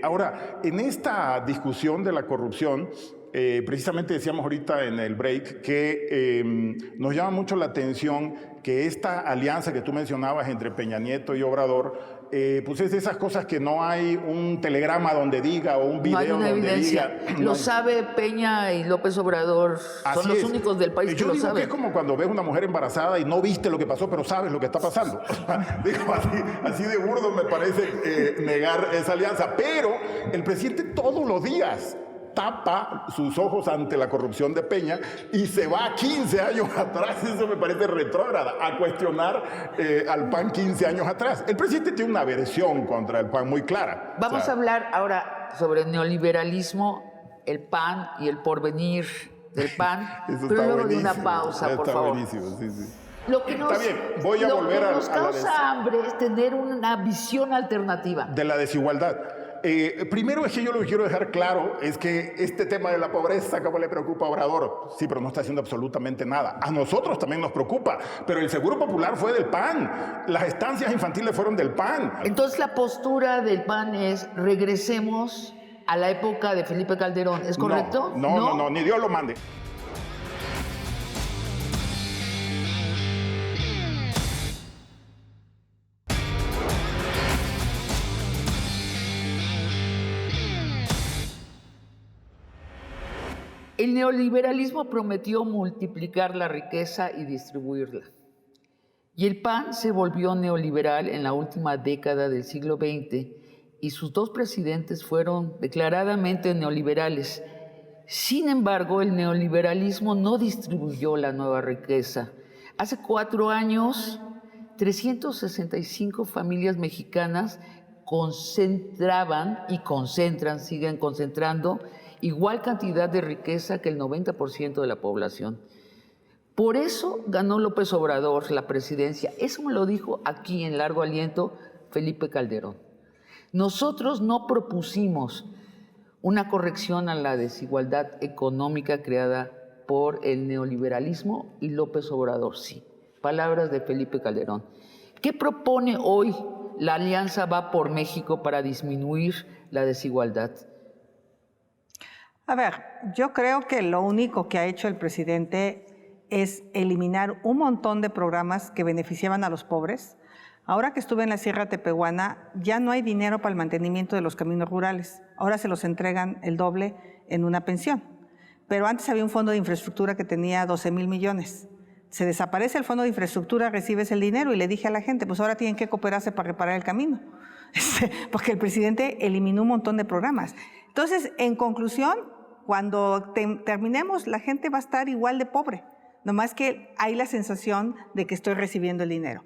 Ahora, en esta discusión de la corrupción, precisamente decíamos ahorita en el break que nos llama mucho la atención que esta alianza que tú mencionabas entre Peña Nieto y Obrador, pues es de esas cosas que no hay un telegrama donde diga o un video no hay una donde evidencia. diga. Lo sabe Peña y López Obrador, son los únicos del país que lo saben. Yo digo que es como cuando ves una mujer embarazada y no viste lo que pasó, pero sabes lo que está pasando. Digo, así de burdo me parece negar esa alianza. Pero el presidente todos los días tapa sus ojos ante la corrupción de Peña y se va 15 años atrás, eso me parece retrógrada, a cuestionar al PAN 15 años atrás. El presidente tiene una aversión contra el PAN muy clara. Vamos a hablar ahora sobre el neoliberalismo, el PAN y el porvenir del PAN, pero luego de una pausa, por favor. Está buenísimo, sí, sí. Lo que nos, está bien, voy a volver a nos causa hambre es tener una visión alternativa. De la desigualdad. Primero es que yo lo que quiero dejar claro es que este tema de la pobreza, ¿cómo le preocupa a Obrador? Sí, pero no está haciendo absolutamente nada. A nosotros también nos preocupa, pero el Seguro Popular fue del PAN. Las estancias infantiles fueron del PAN. Entonces la postura del PAN es regresemos a la época de Felipe Calderón, ¿es correcto? No, ni Dios lo mande. El neoliberalismo prometió multiplicar la riqueza y distribuirla. Y el PAN se volvió neoliberal en la última década del siglo XX y sus dos presidentes fueron declaradamente neoliberales. Sin embargo, el neoliberalismo no distribuyó la nueva riqueza. Hace 4 años, 365 familias mexicanas concentraban y concentran, siguen concentrando, igual cantidad de riqueza que el 90% de la población. Por eso ganó López Obrador la presidencia. Eso me lo dijo aquí en Largo Aliento Felipe Calderón. Nosotros no propusimos una corrección a la desigualdad económica creada por el neoliberalismo y López Obrador, sí. Palabras de Felipe Calderón. ¿Qué propone hoy la Alianza Va por México para disminuir la desigualdad? A ver, yo creo que lo único que ha hecho el presidente es eliminar un montón de programas que beneficiaban a los pobres. Ahora que estuve en la Sierra Tepehuana, ya no hay dinero para el mantenimiento de los caminos rurales. Ahora se los entregan el doble en una pensión. Pero antes había un fondo de infraestructura que tenía 12,000 millones. Se desaparece el fondo de infraestructura, recibes el dinero y le dije a la gente, pues ahora tienen que cooperarse para reparar el camino. Porque el presidente eliminó un montón de programas. Entonces, en conclusión, cuando terminemos, la gente va a estar igual de pobre. Nomás que hay la sensación de que estoy recibiendo el dinero.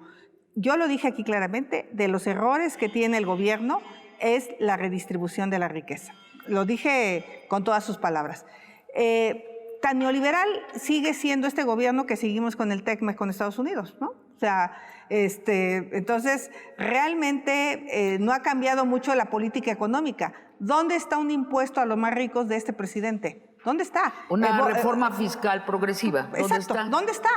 Yo lo dije aquí claramente, de los errores que tiene el gobierno es la redistribución de la riqueza. Lo dije con todas sus palabras. Tan neoliberal sigue siendo este gobierno que seguimos con el TECMEC con Estados Unidos, ¿no? O sea, entonces, realmente no ha cambiado mucho la política económica. ¿Dónde está un impuesto a los más ricos de este presidente? ¿Dónde está? Una reforma fiscal progresiva. ¿Dónde exacto. está? ¿Dónde está?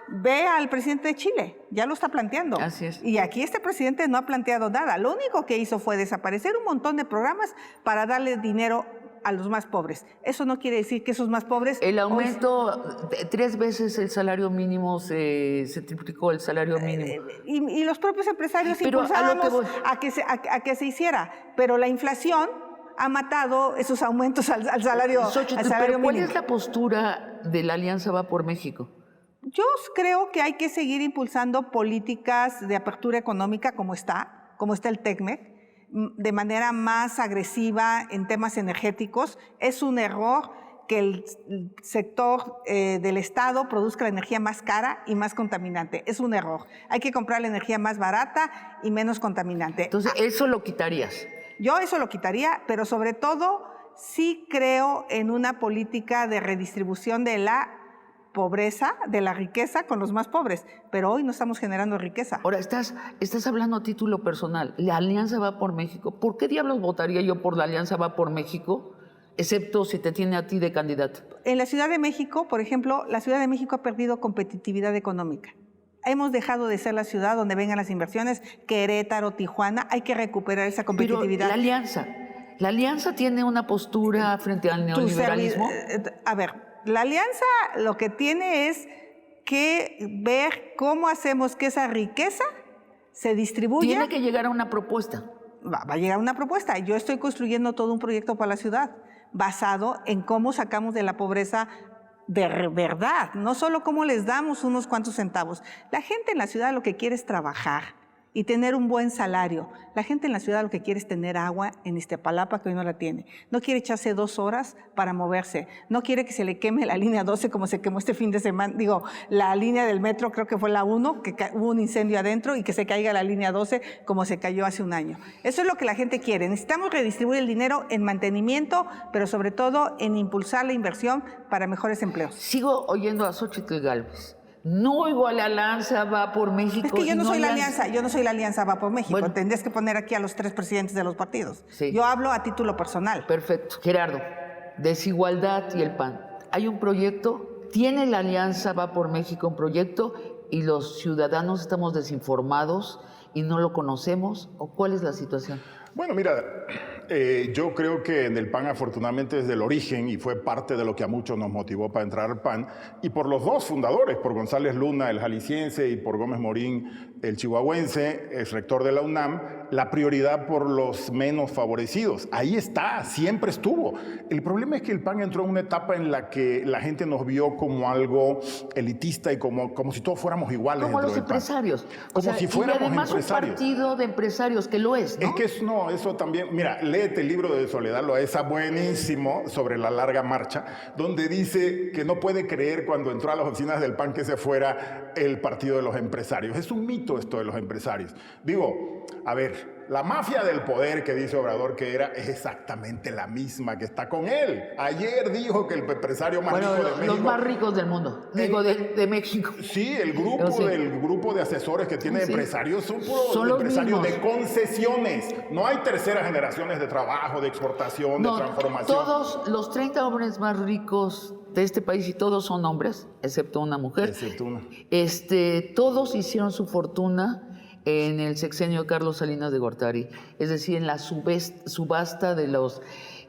Ve al presidente de Chile, ya lo está planteando. Así es. Y aquí este presidente no ha planteado nada. Lo único que hizo fue desaparecer un montón de programas para darle dinero a los más pobres. Eso no quiere decir que esos más pobres... El aumento, 3 veces el salario mínimo, se triplicó el salario mínimo. Y los propios empresarios Pero impulsábamos a que se hiciera. Pero la inflación ha matado esos aumentos al salario, Xochitl, al salario ¿cuál mínimo. es la postura de la Alianza Va por México? Yo creo que hay que seguir impulsando políticas de apertura económica como está el TECMEC, de manera más agresiva en temas energéticos. Es un error que el sector del Estado produzca la energía más cara y más contaminante. Es un error. Hay que comprar la energía más barata y menos contaminante. Entonces, ¿eso lo quitarías? Yo eso lo quitaría, pero sobre todo sí creo en una política de redistribución de la pobreza, de la riqueza con los más pobres, pero hoy no estamos generando riqueza. Ahora, estás hablando a título personal. La Alianza Va por México. ¿Por qué diablos votaría yo por la Alianza Va por México, excepto si te tiene a ti de candidato? En la Ciudad de México, por ejemplo, la Ciudad de México ha perdido competitividad económica. Hemos dejado de ser la ciudad donde vengan las inversiones. Querétaro, Tijuana, hay que recuperar esa competitividad. Pero la Alianza tiene una postura frente al neoliberalismo. A ver, la Alianza lo que tiene es que ver cómo hacemos que esa riqueza se distribuya. Tiene que llegar a una propuesta. Va a llegar una propuesta. Yo estoy construyendo todo un proyecto para la ciudad basado en cómo sacamos de la pobreza de verdad, no solo cómo les damos unos cuantos centavos. La gente en la ciudad lo que quiere es trabajar y tener un buen salario. La gente en la ciudad lo que quiere es tener agua en Iztapalapa, que hoy no la tiene. No quiere echarse 2 horas para moverse. No quiere que se le queme la línea 12 como se quemó este fin de semana. Digo, la línea del metro creo que fue la 1, que hubo un incendio adentro, y que se caiga la línea 12 como se cayó hace un año. Eso es lo que la gente quiere. Necesitamos redistribuir el dinero en mantenimiento, pero sobre todo en impulsar la inversión para mejores empleos. Sigo oyendo a Xochitl Gálvez. No oigo a la Alianza Va por México. Es que yo no soy la alianza. alianza, yo no soy la Alianza Va por México. Bueno. Tendrías que poner aquí a los 3 presidentes de los partidos. Sí. Yo hablo a título personal. Perfecto. Gerardo, Desigualdad y el PAN. Hay un proyecto, tiene la Alianza Va por México un proyecto y los ciudadanos estamos desinformados y no lo conocemos. ¿O cuál es la situación? Bueno, mira, yo creo que en el PAN afortunadamente desde el origen, y fue parte de lo que a muchos nos motivó para entrar al PAN, y por los dos fundadores, por González Luna, el jalisciense, y por Gómez Morín, el chihuahuense, ex rector de la UNAM, la prioridad por los menos favorecidos. Ahí está, siempre estuvo. El problema es que el PAN entró en una etapa en la que la gente nos vio como algo elitista y como si todos fuéramos iguales. Como dentro los del PAN. empresarios. Como si fuéramos y además empresarios. un partido de empresarios, que lo es, ¿no? Es que eso también, mira, léete el libro de Soledad Loaesa, buenísimo, sobre la larga marcha, donde dice que no puede creer cuando entró a las oficinas del PAN que ese fuera el partido de los empresarios. Es un mito esto de los empresarios. Digo, a ver, la mafia del poder que dice Obrador que era es exactamente la misma que está con él. Ayer dijo que el empresario más rico de México... Los más ricos del mundo, digo, de México. Sí, el grupo de asesores que tiene empresarios son puros empresarios de concesiones. No hay terceras generaciones de trabajo, de exportación, de transformación. Todos los 30 hombres más ricos de este país, y todos son hombres, excepto una mujer. Excepto una. Todos hicieron su fortuna en el sexenio de Carlos Salinas de Gortari, es decir, en la subasta de las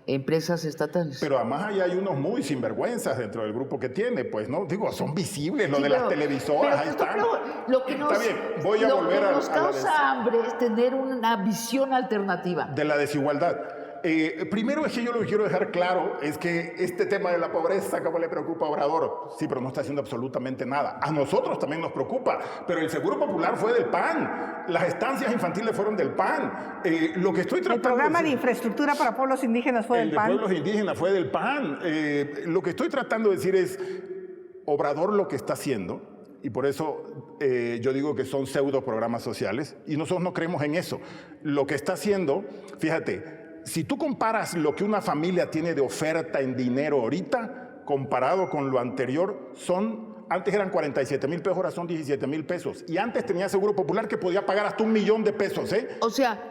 empresas estatales. Pero además ahí hay unos muy sinvergüenzas dentro del grupo que tiene, pues, ¿no? Digo, son visibles, lo de las televisoras, ahí están. Lo que nos, está bien, voy a volver a nos causa hambre es tener una visión alternativa. De la desigualdad. Primero es que yo lo que quiero dejar claro es que este tema de la pobreza, ¿cómo le preocupa a Obrador? Sí, pero no está haciendo absolutamente nada. A nosotros también nos preocupa, pero el Seguro Popular fue del PAN, las estancias infantiles fueron del PAN. Lo que estoy tratando El programa de infraestructura para pueblos indígenas fue del PAN. El de pueblos indígenas fue del PAN. Lo que estoy tratando de decir es, Obrador lo que está haciendo, y por eso yo digo que son pseudo programas sociales, y nosotros no creemos en eso. Lo que está haciendo, fíjate, si tú comparas lo que una familia tiene de oferta en dinero ahorita, comparado con lo anterior, antes eran 47,000 pesos, ahora son 17,000 pesos. Y antes tenía Seguro Popular que podía pagar hasta 1,000,000 de pesos, ¿eh? O sea...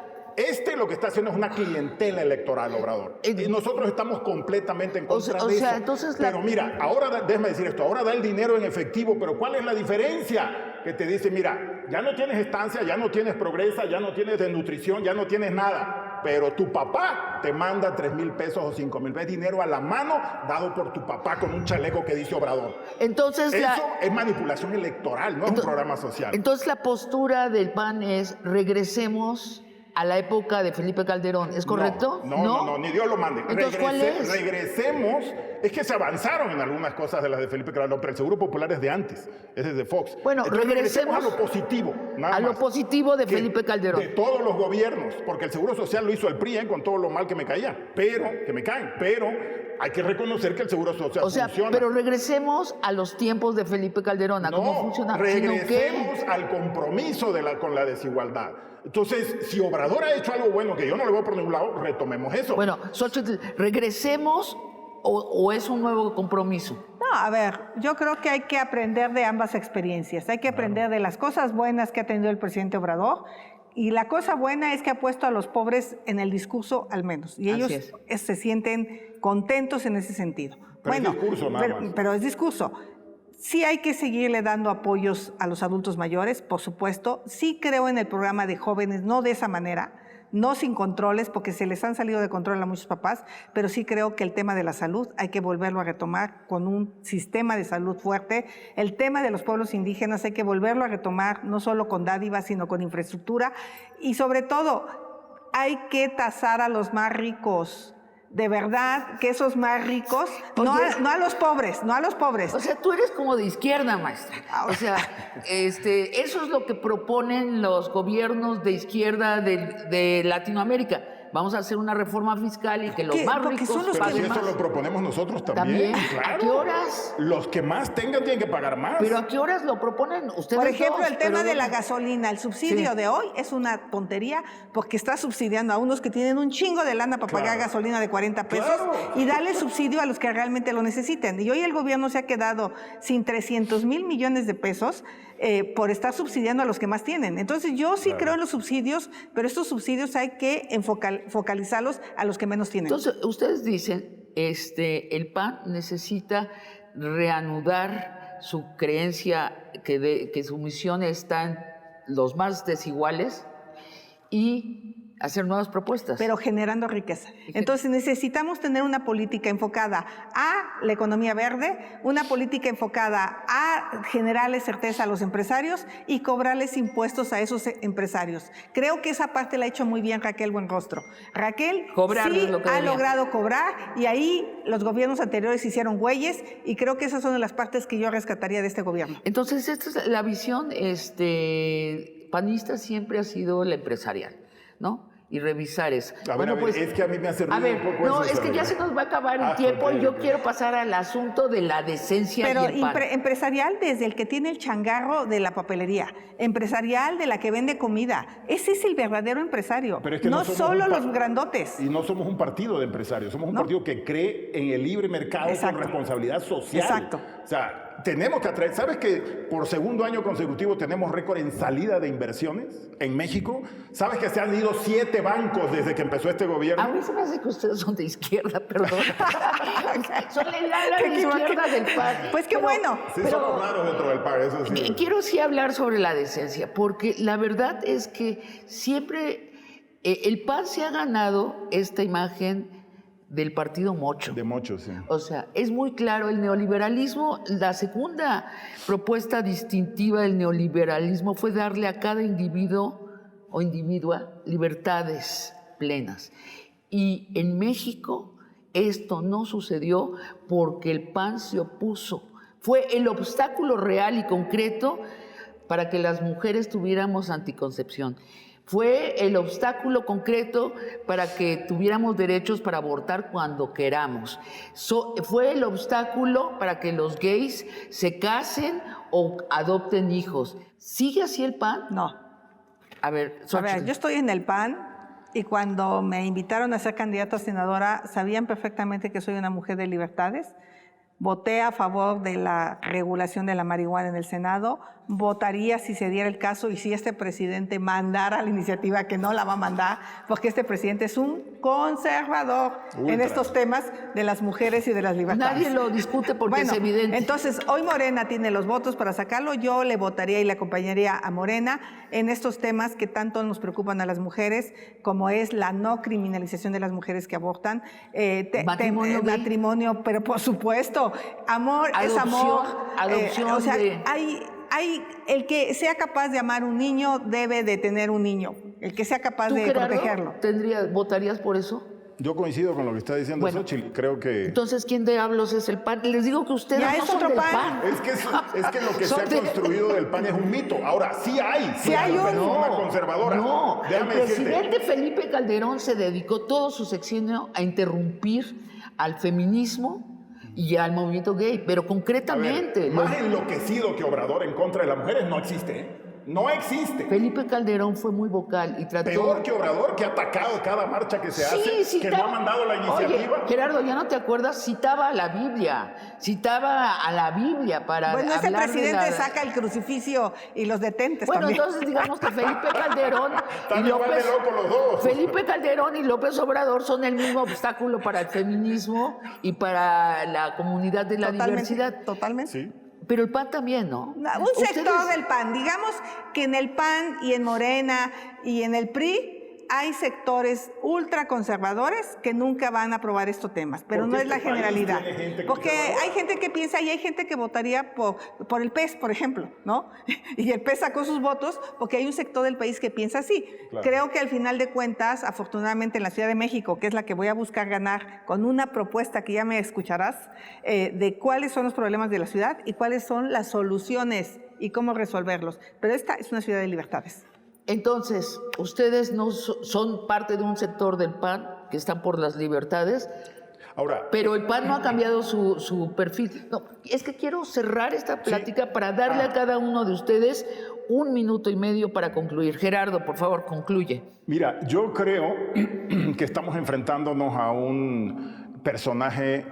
Lo que está haciendo es una clientela electoral, Obrador. Y nosotros estamos completamente en contra de eso. Entonces pero mira, ahora, déjame decir esto, ahora da el dinero en efectivo, pero ¿cuál es la diferencia? Que te dice, mira, ya no tienes estancia, ya no tienes progresa, ya no tienes desnutrición, ya no tienes nada. Pero tu papá te manda 3,000 pesos o 5,000 pesos, dinero a la mano dado por tu papá con un chaleco que dice Obrador. Entonces eso es manipulación electoral, no es un programa social. Entonces la postura del PAN es regresemos a la época de Felipe Calderón, ¿es correcto? No, ni Dios lo mande. Entonces, ¿cuál es? Regresemos, es que se avanzaron en algunas cosas de las de Felipe Calderón, pero el Seguro Popular es de antes, es desde Fox. Bueno, regresemos a lo positivo, nada a más. lo positivo de Felipe Calderón. De todos los gobiernos, porque el Seguro Social lo hizo el PRI, con todo lo mal que me caía, pero hay que reconocer que el Seguro Social funciona. Pero regresemos a los tiempos de Felipe Calderón, a cómo funciona. Regresemos al compromiso con la desigualdad. Entonces, si Obrador ha hecho algo bueno, que yo no le veo por ningún lado, retomemos eso. Bueno, Xóchitl, ¿regresemos o es un nuevo compromiso? No, a ver, yo creo que hay que aprender de ambas experiencias. Hay que aprender de las cosas buenas que ha tenido el presidente Obrador. Y la cosa buena es que ha puesto a los pobres en el discurso al menos. Y ellos se sienten contentos en ese sentido. Pero es discurso nada más. Pero es discurso. Sí hay que seguirle dando apoyos a los adultos mayores, por supuesto. Sí creo en el programa de jóvenes, no de esa manera, no sin controles, porque se les han salido de control a muchos papás, pero sí creo que el tema de la salud hay que volverlo a retomar con un sistema de salud fuerte. El tema de los pueblos indígenas hay que volverlo a retomar, no solo con dádivas, sino con infraestructura. Y sobre todo, hay que tasar a los más ricos. De verdad que esos más ricos, no a los pobres, no a los pobres. O sea, tú eres como de izquierda, maestra. O sea, eso es lo que proponen los gobiernos de izquierda de Latinoamérica. vamos a hacer una reforma fiscal y que los ¿Qué? más Porque ricos son los Pero que si paguen eso más. lo proponemos nosotros también. ¿A qué horas? Los que más tengan tienen que pagar más. ¿Pero a qué horas lo proponen ustedes? Por ejemplo, dos? el tema Pero de la ¿dónde? gasolina, el subsidio Sí. de hoy es una tontería porque está subsidiando a unos que tienen un chingo de lana para pagar gasolina de 40 pesos y darle subsidio a los que realmente lo necesiten. Y hoy el gobierno se ha quedado sin 300,000 millones de pesos por estar subsidiando a los que más tienen. Entonces yo sí creo en los subsidios, pero estos subsidios hay que focalizarlos a los que menos tienen. Entonces, ustedes dicen, el PAN necesita reanudar su creencia que su misión está en los más desiguales y hacer nuevas propuestas. Pero generando riqueza. Entonces necesitamos tener una política enfocada a la economía verde, una política enfocada a generarle certeza a los empresarios y cobrarles impuestos a esos empresarios. Creo que esa parte la ha hecho muy bien Raquel Buenrostro. Raquel Cobrarles sí lo que ha debían. logrado cobrar y ahí los gobiernos anteriores hicieron güeyes y creo que esas son las partes que yo rescataría de este gobierno. Entonces, esta es la visión panista siempre ha sido la empresarial, ¿no? Y revisar eso. A ver, es que a mí me hace ruido A ver, un poco no, eso, es que ya Isabela. se nos va a acabar el tiempo ok, y yo ok. quiero pasar al asunto de la decencia Pero y el PAN. empresarial desde el que tiene el changarro de la papelería, empresarial de la que vende comida. Ese es el verdadero empresario, Pero es que no somos solo un los grandotes. Y no somos un partido de empresarios, somos un No. partido que cree en el libre mercado Exacto. con responsabilidad social. Exacto. O sea, tenemos que atraer. ¿Sabes que por segundo año consecutivo tenemos récord en salida de inversiones en México? ¿Sabes que se han ido 7 bancos desde que empezó este gobierno? A mí se me hace que ustedes son de izquierda, perdón. Son el ala Te de izquierda equivoqué. del PAN. Pues qué bueno. Sí, pero- somos raros dentro del PAN, eso sí. Quiero sí hablar sobre la decencia, porque la verdad es que siempre el PAN se ha ganado esta imagen del partido mocho. De muchos, sí. O sea, es muy claro, el neoliberalismo, la segunda propuesta distintiva del neoliberalismo fue darle a cada individuo o individua libertades plenas. Y en México esto no sucedió porque el PAN se opuso. Fue el obstáculo real y concreto para que las mujeres tuviéramos anticoncepción. Fue el obstáculo concreto para que tuviéramos derechos para abortar cuando queramos. Fue el obstáculo para que los gays se casen o adopten hijos. ¿Sigue así el PAN? No. A ver, A ver, yo estoy en el PAN y cuando me invitaron a ser candidata a senadora, sabían perfectamente que soy una mujer de libertades. Voté a favor de la regulación de la marihuana en el Senado. Votaría si se diera el caso y si este presidente mandara la iniciativa, que no la va a mandar, porque este presidente es un conservador en estos temas de las mujeres y de las libertades. Nadie lo discute porque es evidente. Entonces, hoy Morena tiene los votos para sacarlo. Yo le votaría y le acompañaría a Morena en estos temas que tanto nos preocupan a las mujeres, como es la no criminalización de las mujeres que abortan. Matrimonio gay. Matrimonio, pero por supuesto, amor es amor. Adopción O sea, de... el que sea capaz de amar un niño debe de tener un niño. El que sea capaz ¿Tú, de Gerardo, protegerlo. votarías por eso? Yo coincido con lo que está diciendo Bueno. Xóchitl. Creo que... Entonces, ¿quién diablos es el PAN? Les digo que ustedes Ya no es son otro del PAN. PAN. Es que lo que se Son ha de- construido del PAN es un mito. Ahora, sí hay personas conservadoras. No, el Déjame decirte. presidente Felipe Calderón se dedicó todo su sexenio a interrumpir al feminismo y al movimiento gay, pero A ver, concretamente. más enloquecido que Obrador en contra de las mujeres no existe, ¿eh? No existe. Felipe Calderón fue muy vocal y trató... Peor que Obrador, que ha atacado cada marcha que se hace, que no ha mandado la iniciativa. Oye, Gerardo, ¿ya no te acuerdas? Citaba a la Biblia para Bueno, ese hablar de presidente la- saca el crucifijo y los detentes Bueno, también. entonces digamos que Felipe Calderón Están igual de locos los dos. Felipe Calderón y López Obrador son el mismo obstáculo para el feminismo y para la comunidad de la diversidad. Totalmente. Sí. Pero el PAN también, ¿no? Un sector del PAN. Digamos que en el PAN y en Morena y en el PRI hay sectores ultraconservadores que nunca van a aprobar estos temas, pero Porque no es la este país generalidad. tiene gente Porque conservadora. hay gente que piensa y hay gente que votaría por el PES, por ejemplo, ¿no? Y el PES sacó sus votos porque hay un sector del país que piensa así. Claro. Creo que al final de cuentas, afortunadamente en la Ciudad de México, que es la que voy a buscar ganar con una propuesta que ya me escucharás, de cuáles son los problemas de la ciudad y cuáles son las soluciones y cómo resolverlos. Pero esta es una ciudad de libertades. Entonces, ustedes no son parte de un sector del PAN que están por las libertades, Ahora, pero el PAN no ha cambiado su perfil. No, es que quiero cerrar esta plática para darle a cada uno de ustedes 1 minuto y medio para concluir. Gerardo, por favor, concluye. mira, yo creo que estamos enfrentándonos a un personaje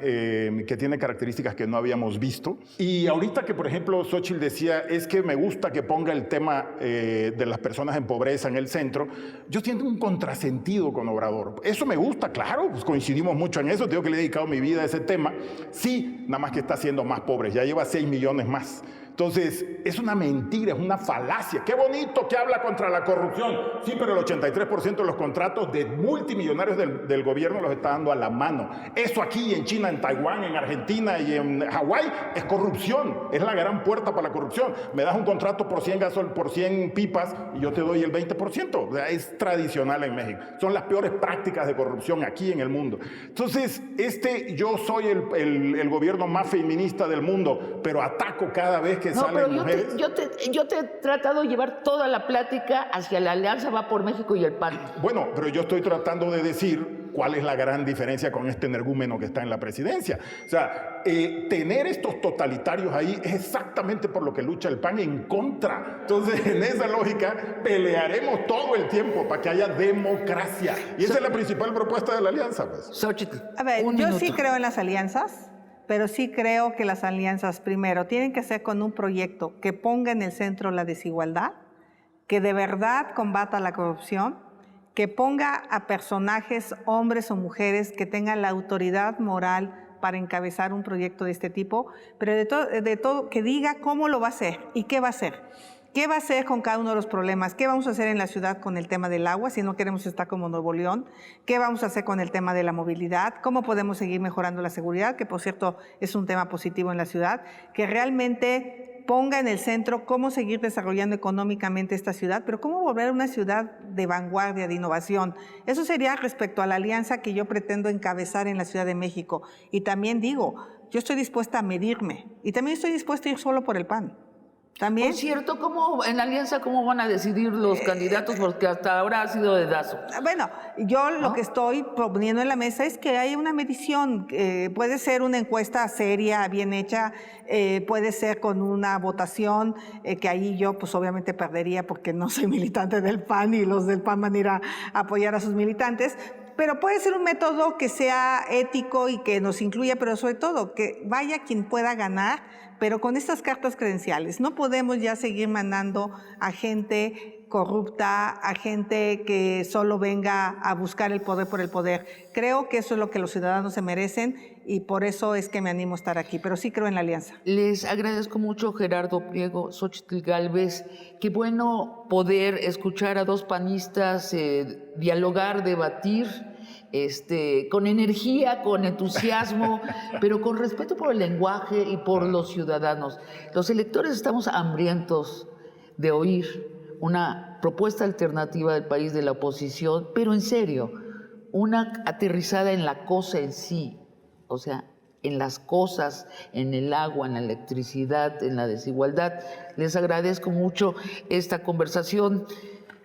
que tiene características que no habíamos visto. Y ahorita que, por ejemplo, Xóchitl decía, es que me gusta que ponga el tema de las personas en pobreza en el centro, yo siento un contrasentido con Obrador. Eso me gusta, claro, pues coincidimos mucho en eso, tengo que le he dedicado mi vida a ese tema. Sí, nada más que está haciendo más pobres, ya lleva 6 millones más. Entonces, es una mentira, es una falacia. Qué bonito que habla contra la corrupción. Sí, pero el 83% de los contratos de multimillonarios del gobierno los está dando a la mano. Eso aquí en China, en Taiwán, en Argentina y en Hawái es corrupción. Es la gran puerta para la corrupción. Me das un contrato por 100 por 100 pipas y yo te doy el 20%. O sea, es tradicional en México. Son las peores prácticas de corrupción aquí en el mundo. Entonces, yo soy el gobierno más feminista del mundo, pero ataco cada vez que No, salen pero mujeres. yo te he tratado de llevar toda la plática hacia la Alianza Va por México y el PAN. Bueno, pero yo estoy tratando de decir cuál es la gran diferencia con este energúmeno que está en la presidencia. O sea, tener estos totalitarios ahí es exactamente por lo que lucha el PAN en contra. Entonces, en esa lógica, pelearemos todo el tiempo para que haya democracia. Y esa es la principal propuesta de la alianza, pues. Xóchitl, A ver, un yo minuto. sí creo en las alianzas, pero sí creo que las alianzas, primero, tienen que ser con un proyecto que ponga en el centro la desigualdad, que de verdad combata la corrupción, que ponga a personajes, hombres o mujeres, que tengan la autoridad moral para encabezar un proyecto de este tipo, pero de todo que diga cómo lo va a hacer y qué va a hacer. ¿Qué va a hacer con cada uno de los problemas? ¿Qué vamos a hacer en la ciudad con el tema del agua si no queremos estar como Nuevo León? ¿Qué vamos a hacer con el tema de la movilidad? ¿Cómo podemos seguir mejorando la seguridad? Que por cierto es un tema positivo en la ciudad. Que realmente ponga en el centro cómo seguir desarrollando económicamente esta ciudad, pero cómo volver a una ciudad de vanguardia, de innovación. Eso sería respecto a la alianza que yo pretendo encabezar en la Ciudad de México. Y también digo, yo estoy dispuesta a medirme y también estoy dispuesta a ir solo por el PAN. También. Por cierto, en la alianza, ¿cómo van a decidir los candidatos? Porque hasta ahora ha sido dedazo. Bueno, yo lo que estoy proponiendo en la mesa es que haya una medición. Puede ser una encuesta seria, bien hecha, puede ser con una votación, que ahí yo pues obviamente perdería porque no soy militante del PAN y los del PAN van a ir a apoyar a sus militantes. Pero puede ser un método que sea ético y que nos incluya, pero sobre todo que vaya quien pueda ganar, pero con estas cartas credenciales. No podemos ya seguir mandando a gente corrupta, a gente que solo venga a buscar el poder por el poder. Creo que eso es lo que los ciudadanos se merecen y por eso es que me animo a estar aquí, pero sí creo en la alianza. Les agradezco mucho, Gerardo Priego, Xóchitl Gálvez. Qué bueno poder escuchar a dos panistas dialogar, debatir, con energía, con entusiasmo, pero con respeto por el lenguaje y por los ciudadanos. Los electores estamos hambrientos de oír una propuesta alternativa del país de la oposición, pero en serio, una aterrizada en la cosa en sí, o sea, en las cosas, en el agua, en la electricidad, en la desigualdad. Les agradezco mucho esta conversación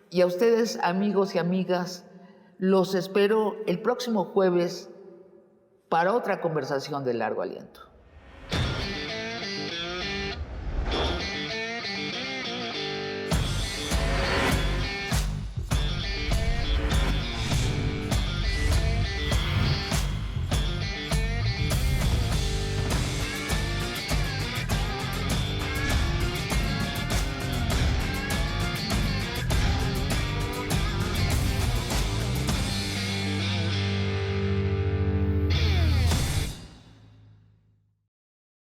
y a ustedes, amigos y amigas, los espero el próximo jueves para otra conversación de largo aliento.